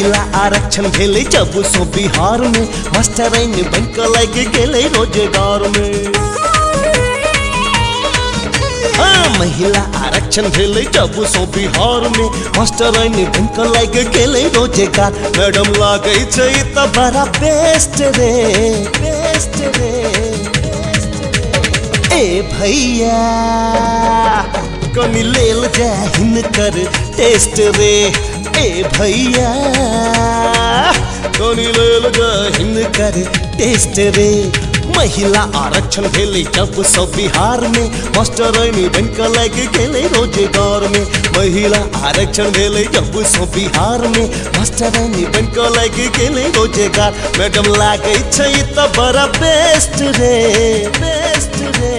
महिला आरक्षण भेले जब सो बिहार में मास्टराइन बन के लग गेले रोजगार में। महिला आरक्षण भेले जब सो बिहार में मास्टराइन बन के लग गेले रोजगार। मैडम लागे छै त बड़ा बेस्ट रे बेस्ट रे। ए भैया कनी लेल जाहिन कर टेस्ट रे। ए भैया कनी लेल जाहिन कर टेस्ट रे। महिला आरक्षण भेले जब सब बिहार में मास्टराइन बन के लग गेले रोजगार में। महिला आरक्षण भेले जब सब बिहार में मास्टराइन बन के लग गेले रोजगार। मैडम लागे छै त बड़ा बेस्ट रे बेस्ट रे।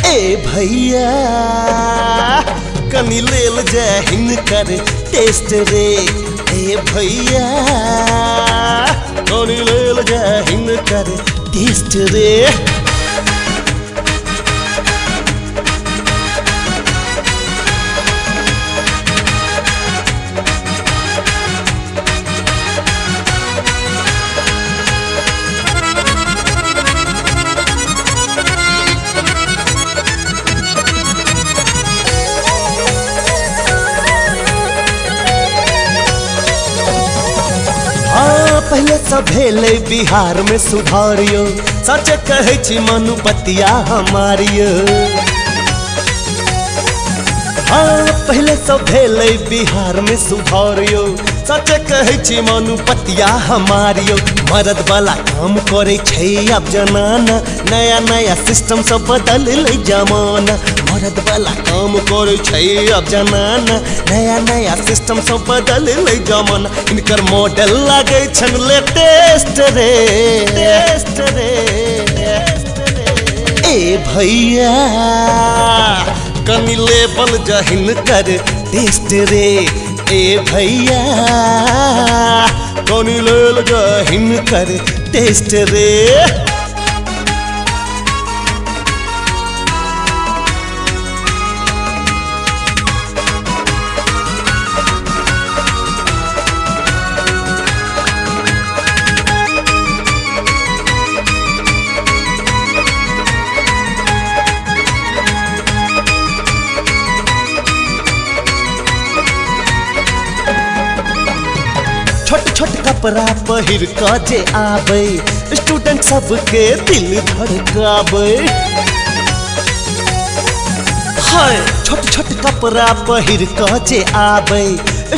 ए भैया कनी लेल जाहिन कर टेस्ट रे। ए भैया कनी लेल जाहिन कर टेस्ट रे। पहले सब भेले बिहार में सुधारियो सच कहे छी मनु बतिया हमारियो। पहले सब भेले बिहार में सुधारियो सच कहे छी मनु बतिया हमारियो। मर्द वाला काम करे छै अब जनाना नया नया सिस्टम सब बदल ले जमाना। मर्द वाला काम करे छै अब जनाना नया नया सिस्टम सब बदल ले जमाना। इनकर मॉडल लागे छन लेटेस्ट रे टेस्ट रे। ए भैया कनी लेबल जाहिन कर टेस्ट रे। ए भैया कनी लेल जाहिन कर टेस्ट रे। छोट छोट कपड़ा पहिर के जे आवे स्टूडेंट सबके दिल धड़कावे। हाय छोट छोट कपड़ा पहिर के जे आवे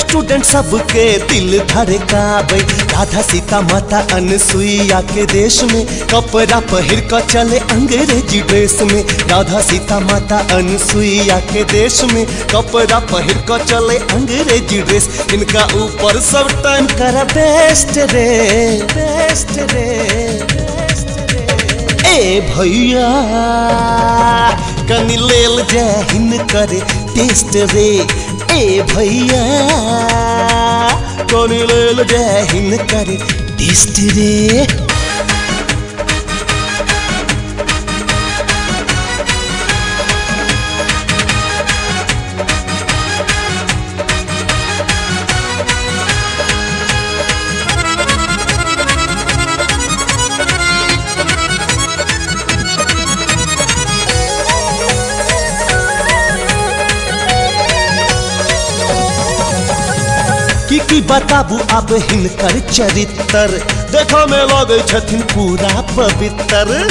स्टूडेंट सबके दिल धड़कावे। राधा सीता माता अनसुईया के देश में कपड़ा पहिर के चले अंग्रेजी ड्रेस में। राधा सीता माता अनसुईया के देश में कपड़ा पहिर के चले अंग्रेजी ड्रेस। इनका ऊपर सब टाइम कर बेस्ट रे बेस्ट रे बेस्ट रे। ए भैया कनी लेल जाहिन कर टेस्ट रे। ए भैया कनी लेल जाहिन कर टेस्ट रे। की बताबू अब हिनकर चरित्र देखो में लगे छथिन पूरा पवित्र।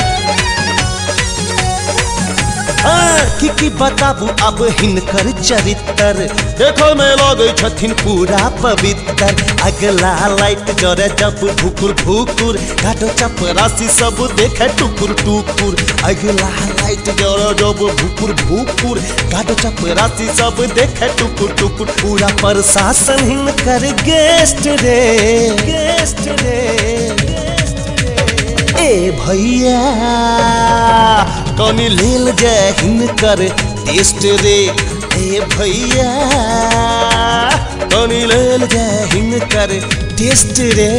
की बताबू अब हिनकर चरित्र देखो में लगे छथिन पूरा पवित्र। अगला लाइट जरे जब भुकुर भुकुर घाटो चपरासी सब देखे टुकुर टुकुर। अगला लाइट जरे जब भुकुर भुकुर घाटो चपरासी सब देखे टुकुर टुकुर। पूरा प्रशासन हिनकर गेस्ट रे गेस्ट रे। ए भैया कनी लेल जाहिन कर टेस्ट रे। ए भैया कनी लेल जाहिन कर टेस्ट रे।